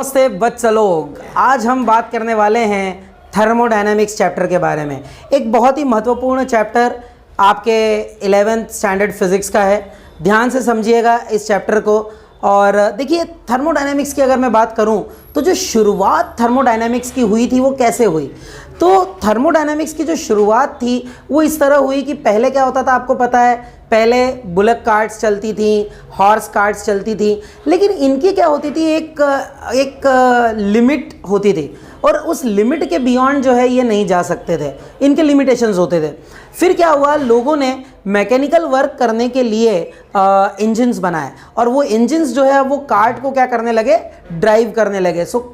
नमस्ते बच्चों लोग, आज हम बात करने वाले हैं थर्मोडायनामिक्स चैप्टर के बारे में। एक बहुत ही महत्वपूर्ण चैप्टर आपके 11th स्टैंडर्ड फिज़िक्स का है। ध्यान से समझिएगा इस चैप्टर को। और देखिए, थर्मोडायनामिक्स की अगर मैं बात करूं तो जो शुरुआत थर्मोडायनामिक्स की हुई थी वो कैसे हुई। तो थर्मोडायनामिक्स की जो शुरुआत थी वो इस तरह हुई कि पहले क्या होता था आपको पता है, पहले बुलक कार्ट्स चलती थी, हॉर्स कार्ट्स चलती थी, लेकिन इनकी क्या होती थी, एक लिमिट होती थी और उस लिमिट के बियॉन्ड जो है ये नहीं जा सकते थे, इनके लिमिटेशंस होते थे। फिर क्या हुआ, लोगों ने मैकेनिकल वर्क करने के लिए इंजन्स बनाए और वो इंजन्स जो है वो कार्ट को क्या करने लगे, ड्राइव करने लगे। सो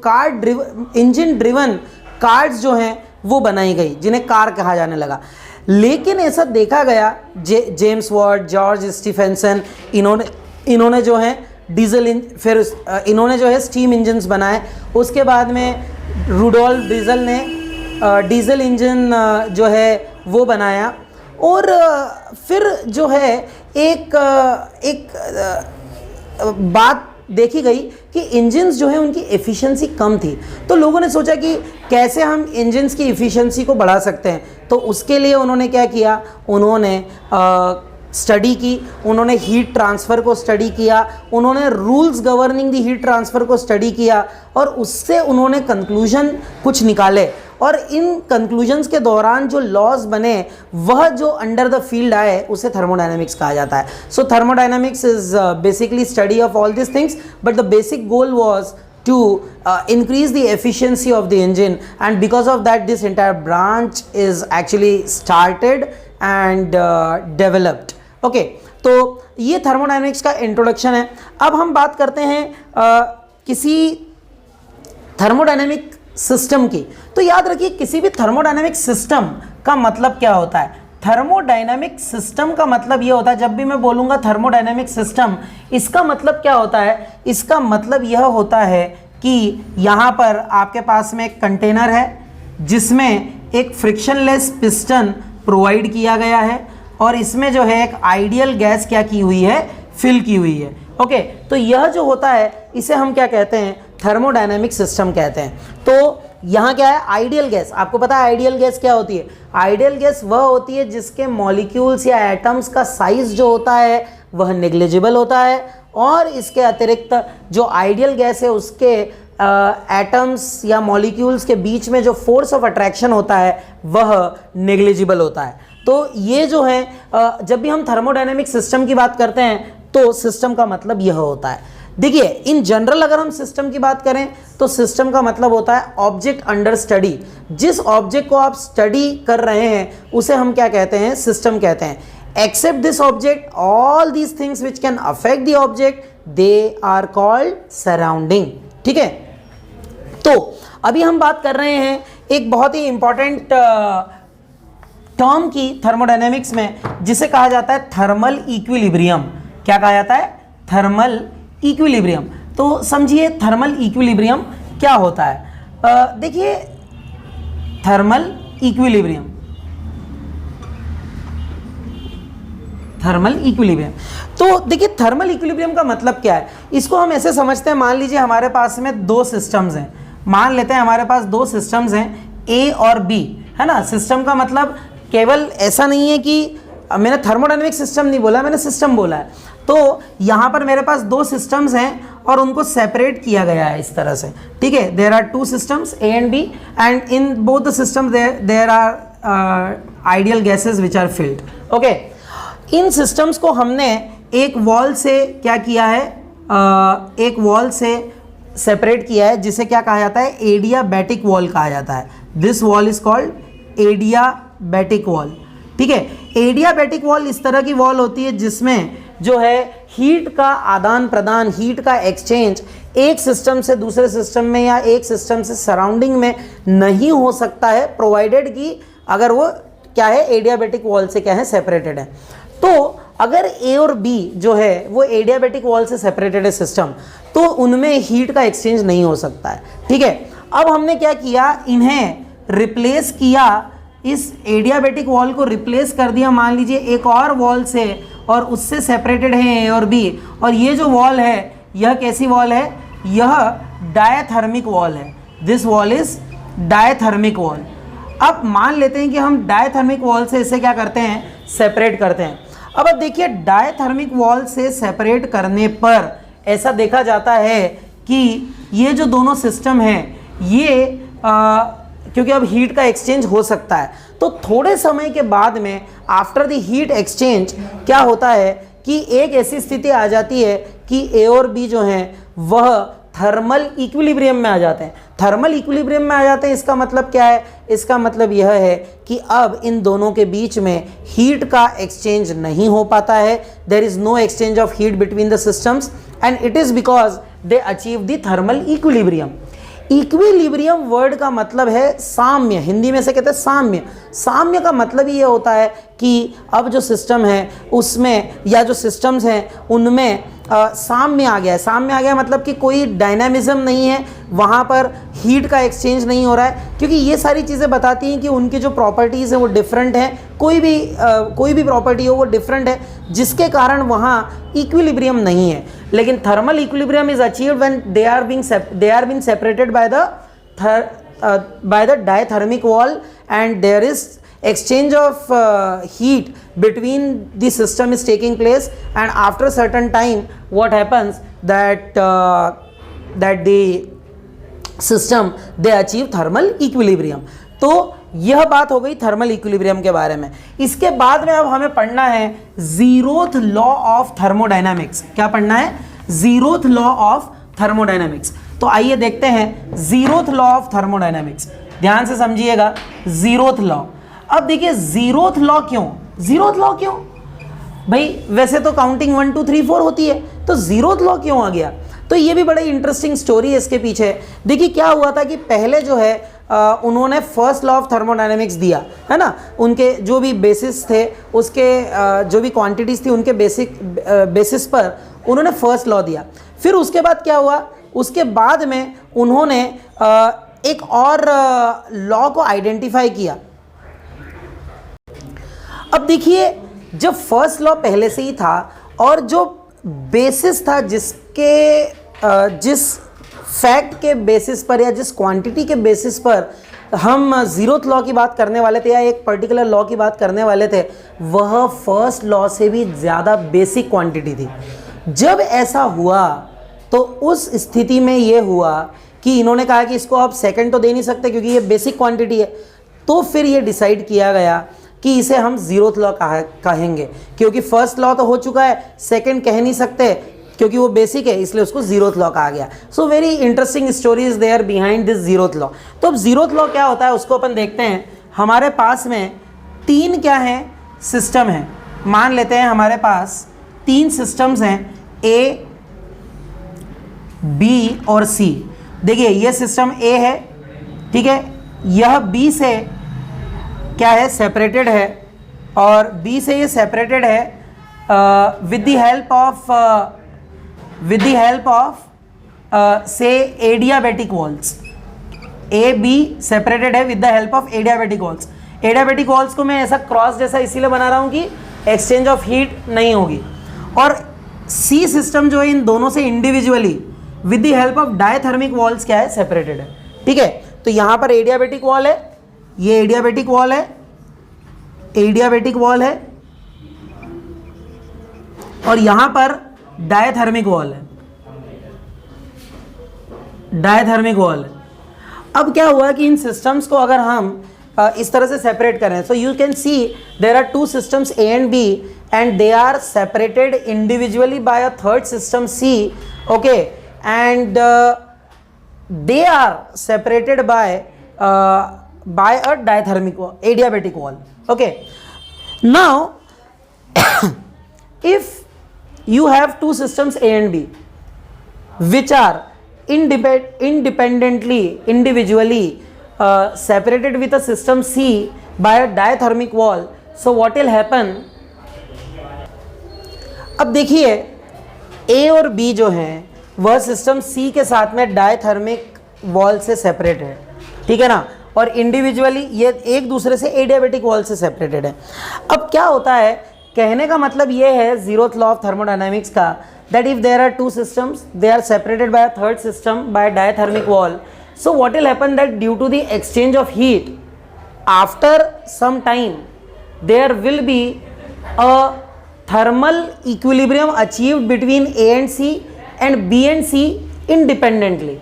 इंजन ड्रिवन कार्ट्स जो हैं वो बनाई गई, जिन्हें कार कहा जाने लगा। लेकिन ऐसा देखा गया, जेम्स वाट, जॉर्ज स्टीफेंसन, इन्होंने जो है फिर इन्होंने जो है स्टीम इंजन्स बनाए। उसके बाद में रुडोल्फ डीजल ने डीजल इंजन जो है वो बनाया। और फिर जो है एक बात देखी गई कि इंजन्स जो है उनकी एफिशिएंसी कम थी। तो लोगों ने सोचा कि कैसे हम इंजन्स की एफिशिएंसी को बढ़ा सकते हैं। तो उसके लिए उन्होंने क्या किया, उन्होंने स्टडी की, उन्होंने हीट ट्रांसफ़र को स्टडी किया, उन्होंने रूल्स गवर्निंग दी हीट ट्रांसफ़र को स्टडी किया और उससे उन्होंने कंक्लूजन कुछ निकाले। और इन कंक्लूजन्स के दौरान जो लॉज बने वह जो अंडर द फील्ड आए उसे थर्मोडायनामिक्स कहा जाता है। So thermodynamics is basically study of all this things, but the basic goal was to increase the efficiency of the engine, and because of that this entire branch is actually started and developed. Okay, तो ये thermodynamics का introduction है। अब हम बात करते हैं किसी थर्मोडायनामिक सिस्टम की। तो याद रखिए, किसी भी थर्मोडायनामिक सिस्टम का मतलब क्या होता है। थर्मोडायनामिक सिस्टम का मतलब ये होता है, जब भी मैं बोलूँगा थर्मोडायनामिक सिस्टम, इसका मतलब क्या होता है, इसका मतलब यह होता है कि यहाँ पर आपके पास में एक कंटेनर है जिसमें एक फ्रिक्शनलेस पिस्टन प्रोवाइड किया गया है और इसमें जो है एक आइडियल गैस क्या की हुई है, फिल की हुई है। ओके, तो यह जो होता है इसे हम क्या कहते हैं, थर्मोडायनामिक सिस्टम कहते हैं। तो यहाँ क्या है, आइडियल गैस। आपको पता है आइडियल गैस क्या होती है। आइडियल गैस वह होती है जिसके मॉलिक्यूल्स या एटम्स का साइज जो होता है वह नेग्लिजिबल होता है और इसके अतिरिक्त जो आइडियल गैस है उसके एटम्स या मॉलिक्यूल्स के बीच में जो फोर्स ऑफ अट्रैक्शन होता है वह नेग्लिजिबल होता है। तो ये जो है, जब भी हम थर्मोडायनामिक सिस्टम की बात करते हैं तो सिस्टम का मतलब यह होता है। देखिए, इन जनरल अगर हम सिस्टम की बात करें तो सिस्टम का मतलब होता है ऑब्जेक्ट अंडर स्टडी। जिस ऑब्जेक्ट को आप स्टडी कर रहे हैं उसे हम क्या कहते हैं, सिस्टम कहते हैं। Except this object, all these things which can affect the object, they are called surrounding. ठीक है, तो अभी हम बात कर रहे हैं एक बहुत ही इंपॉर्टेंट टर्म की थर्मोडायनेमिक्स में, जिसे कहा जाता है थर्मल इक्विलिब्रियम। क्या कहा जाता है, थर्मल इक्विलिब्रियम। तो समझिए थर्मल इक्विलिब्रियम क्या होता है। देखिए, थर्मल इक्विलिब्रियम, थर्मल इक्विलिब्रियम, तो देखिए थर्मल इक्विलिब्रियम का मतलब क्या है। इसको हम ऐसे समझते हैं, मान लीजिए हमारे पास में दो सिस्टम्स हैं। मान लेते हैं हमारे पास दो सिस्टम्स हैं, ए और बी, है ना। सिस्टम का मतलब केवल ऐसा नहीं है कि मैंने थर्मोडायनामिक सिस्टम नहीं बोला, मैंने सिस्टम बोला है। तो यहाँ पर मेरे पास दो सिस्टम्स हैं और उनको सेपरेट किया गया है इस तरह से। ठीक है, there are two systems A and B and in both the systems there are ideal gases which are filled. Okay, इन सिस्टम्स को हमने एक वॉल से क्या किया है, एक वॉल से सेपरेट किया है, जिसे क्या कहा जाता है, एडियाबैटिक वॉल कहा जाता है। This wall is called adiabatic wall. ठीक है, एडियाबैटिक वॉल इस तरह की वॉल होती है जिसमें जो है हीट का आदान प्रदान, हीट का एक्सचेंज एक सिस्टम से दूसरे सिस्टम में या एक सिस्टम से सराउंडिंग में नहीं हो सकता है, प्रोवाइडेड कि अगर वो क्या है, एडियाबैटिक वॉल से क्या है, सेपरेटेड है। तो अगर ए और बी जो है वो एडियाबैटिक वॉल से सेपरेटेड है सिस्टम, तो उनमें हीट का एक्सचेंज नहीं हो सकता है। ठीक है, अब हमने क्या किया, इन्हें रिप्लेस किया, इस एडियाबैटिक वॉल को रिप्लेस कर दिया मान लीजिए एक और वॉल से, और उससे सेपरेटेड है ए और बी। और ये जो वॉल है यह कैसी वॉल है, यह डायथर्मिक वॉल है, this wall is diathermic wall. अब मान लेते हैं कि हम डायथर्मिक वॉल से इसे क्या करते हैं, सेपरेट करते हैं। अब देखिए डायथर्मिक वॉल से सेपरेट करने पर ऐसा देखा जाता है कि ये जो दोनों सिस्टम हैं ये क्योंकि अब हीट का एक्सचेंज हो सकता है, तो थोड़े समय के बाद में आफ्टर द हीट एक्सचेंज क्या होता है कि एक ऐसी स्थिति आ जाती है कि ए और बी जो हैं वह थर्मल इक्विलिब्रियम में आ जाते हैं। थर्मल इक्विलिब्रियम में आ जाते हैं, इसका मतलब क्या है, इसका मतलब यह है कि अब इन दोनों के बीच में हीट का एक्सचेंज नहीं हो पाता है, there is no exchange of heat between the systems and it is because they achieve the thermal equilibrium. Equilibrium word का मतलब है साम्य, हिंदी में से कहते हैं साम्य। साम्य का मतलब ये होता है कि अब जो सिस्टम है उसमें या जो सिस्टम्स हैं उनमें साम्य आ गया है। साम्य आ गया मतलब कि कोई डायनामिज्म नहीं है, वहाँ पर हीट का एक्सचेंज नहीं हो रहा है, क्योंकि ये सारी चीज़ें बताती हैं कि उनकी जो प्रॉपर्टीज़ हैं वो डिफरेंट हैं, कोई भी प्रॉपर्टी हो वो डिफरेंट है, जिसके कारण वहाँ इक्विलिब्रियम नहीं है। लेकिन thermal equilibrium is achieved when they are being separated by the diathermic wall and there is exchange of heat between the system is taking place, and after a certain time what happens that the system they achieve thermal equilibrium। तो यह बात हो गई thermal equilibrium के बारे में। इसके बाद में अब हमें पढ़ना है जीरोथ लॉ ऑफ थर्मोडायनामिक्स। क्या पढ़ना है, जीरोथ लॉ ऑफ थर्मोडायनामिक्स। तो आइए देखते हैं जीरोथ लॉ ऑफ थर्मोडायनामिक्स, ध्यान से समझिएगा जीरोथ लॉ। अब देखिए जीरोथ लॉ क्यों, जीरोथ लॉ क्यों भाई, वैसे तो काउंटिंग 1 2 3 4 होती है, तो जीरोथ लॉ क्यों आ गया? तो ये भी बड़ी इंटरेस्टिंग स्टोरी है इसके पीछे। देखिए क्या हुआ था कि पहले जो है उन्होंने फर्स्ट लॉ ऑफ थर्मोडायनेमिक्स दिया है ना, उनके जो भी बेसिस थे उसके जो भी क्वांटिटीज थी उनके बेसिस पर उन्होंने फर्स्ट लॉ दिया। फिर उसके बाद क्या हुआ, उसके बाद में उन्होंने एक और लॉ को आइडेंटिफाई किया। अब देखिए जब फर्स्ट लॉ पहले से ही था और जो बेसिस था जिस फैक्ट के बेसिस पर या जिस क्वांटिटी के बेसिस पर हम जीरोथ लॉ की बात करने वाले थे या एक पर्टिकुलर लॉ की बात करने वाले थे, वह फर्स्ट लॉ से भी ज़्यादा बेसिक क्वांटिटी थी। जब ऐसा हुआ तो उस स्थिति में ये हुआ कि इन्होंने कहा कि इसको आप सेकंड तो दे नहीं सकते क्योंकि ये बेसिक क्वांटिटी है, तो फिर ये डिसाइड किया गया कि इसे हम जीरोथ लॉ कहेंगे, क्योंकि फर्स्ट लॉ तो हो चुका है, सेकंड कह नहीं सकते क्योंकि वो बेसिक है, इसलिए उसको जीरोथ लॉ कहा गया। So very interesting story is there behind this zeroth law. तो अब जीरोथ लॉ क्या होता है उसको अपन देखते हैं। हमारे पास में तीन क्या है, सिस्टम है। मान लेते हैं हमारे पास तीन सिस्टम्स हैं, ए, बी और सी। देखिए ये सिस्टम ए है, ठीक है, यह बी से क्या है, सेपरेटेड है, और बी से ये सेपरेटेड है विद द हेल्प ऑफ से adiabatic walls. A B separated है with the help of adiabatic walls. Adiabatic walls को मैं ऐसा क्रॉस जैसा इसीलिए बना रहा हूँ कि एक्सचेंज ऑफ हीट नहीं होगी। और सी सिस्टम जो है इन दोनों से individually with the help of diathermic walls क्या है, सेपरेटेड है, ठीक है। तो यहाँ पर एडियाबैटिक वॉल है, ये एडियाबैटिक वॉल है, एडियाबैटिक वॉल है, और यहां पर डायथर्मिक वॉल है, डायथर्मिक वॉल है। अब क्या हुआ कि इन सिस्टम्स को अगर हम इस तरह से सेपरेट करें, so you can see there are two systems A and B and they are separated individually by a third system C, okay, and they are separated by a diathermic wall, adiabatic wall, okay. Now if you have two systems A and B which are individually separated with a system C by a diathermic wall, so what will happen? अब देखिए A और B जो हैं वह system C के साथ में diathermic wall से सेपरेट है, ठीक है ना, और इंडिविजुअली ये एक दूसरे से एडियाबैटिक वॉल से सेपरेटेड है। अब क्या होता है, कहने का मतलब ये है जीरोथ लॉ ऑफ थर्मोडायनामिक्स का that if there are two systems, they are separated by a third system by a diathermic wall. So what will happen that due to the exchange of heat, after some time there will be a thermal equilibrium achieved between A and C and B and C independently.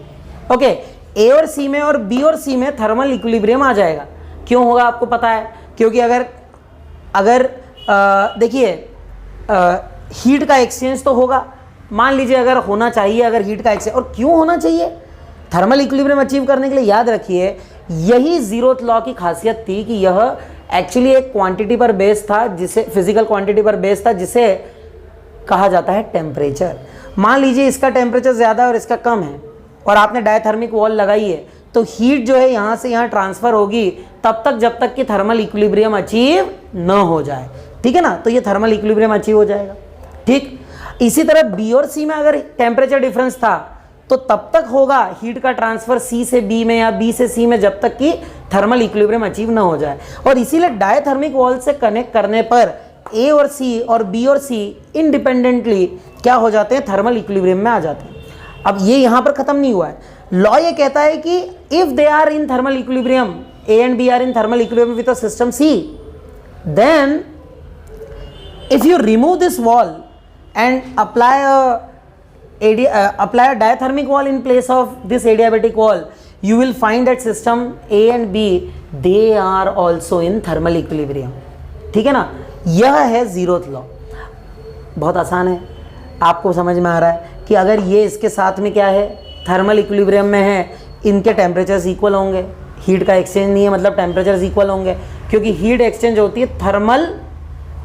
Okay, A और C में और B और C में thermal equilibrium आ जाएगा. क्यों होगा आपको पता है? क्योंकि अगर देखिए हीट का एक्सचेंज तो होगा. मान लीजिए अगर होना चाहिए, अगर हीट का एक्सचेंज, और क्यों होना चाहिए थर्मल इक्विलिब्रियम अचीव करने के लिए? याद रखिए यही जीरोथ लॉ की खासियत थी कि यह एक्चुअली एक क्वांटिटी पर बेस्ड था, जिसे फिजिकल क्वांटिटी पर बेस्ड था, जिसे कहा जाता है टेम्परेचर. मान लीजिए इसका टेम्परेचर ज़्यादा है और इसका कम है और आपने डायथर्मिक वॉल लगाई है, तो हीट जो है यहाँ से यहाँ ट्रांसफ़र होगी तब तक जब तक कि थर्मल इक्विलिब्रियम अचीव न हो जाए. ठीक है ना, तो ये थर्मल इक्विलिब्रियम अचीव हो जाएगा. ठीक, इसी तरह बी और सी में अगर टेम्परेचर डिफरेंस था तो तब तक होगा हीट का ट्रांसफर सी से बी में या बी से सी में जब तक कि थर्मल इक्विलिब्रियम अचीव ना हो जाए. और इसीलिए डायथर्मिक वॉल से कनेक्ट करने पर ए और सी और बी और सी इंडिपेंडेंटली क्या हो जाते हैं? थर्मल इक्विलिब्रियम में आ जाते हैं. अब ये यहाँ पर खत्म नहीं हुआ है. लॉ ये कहता है कि if they are in thermal equilibrium, A and B are in thermal equilibrium with a system C, then if you remove this wall and apply a diathermic wall in place of this adiabatic wall, you will find that system A and B, they are also in thermal equilibrium. ठीक है ना, यह है zeroth law. बहुत आसान है, आपको समझ में आ रहा है कि अगर ये इसके साथ में क्या है, थर्मल इक्विलिब्रियम में है, इनके टेम्परेचर्स इक्वल होंगे. हीट का एक्सचेंज नहीं है मतलब टेम्परेचर्स इक्वल होंगे, क्योंकि हीट एक्सचेंज होती है थर्मल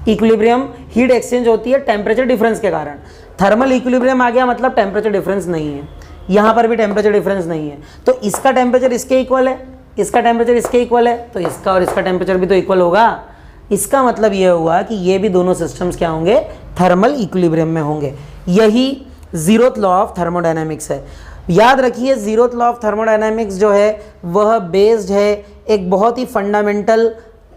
इक्विलिब्रियम, हीट एक्सचेंज होती है टेम्परेचर डिफरेंस के कारण. थर्मल इक्विलिब्रियम आ गया मतलब टेम्परेचर डिफरेंस नहीं है. यहाँ पर भी टेम्परेचर डिफरेंस नहीं है, तो इसका टेम्परेचर इसके इक्वल है, इसका टेम्परेचर इसके इक्वल है, तो इसका और इसका टेम्परेचर भी तो इक्वल होगा. इसका मतलब ये हुआ कि ये भी दोनों सिस्टम्स क्या होंगे? थर्मल इक्विलिब्रियम में होंगे. यही जीरोथ लॉ ऑफ थर्मोडायनामिक्स है. याद रखिए जीरोथ लॉ ऑफ थर्मोडायनामिक्स जो है वह बेस्ड है एक बहुत ही फंडामेंटल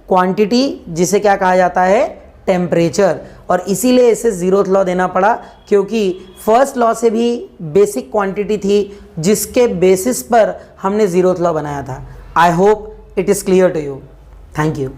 क्वांटिटी जिसे क्या कहा जाता है? टेम्परेचर. और इसीलिए इसे जीरोथ लॉ देना पड़ा, क्योंकि फर्स्ट लॉ से भी बेसिक क्वांटिटी थी जिसके बेसिस पर हमने जीरोथ लॉ बनाया था. I hope it is clear to you. Thank you.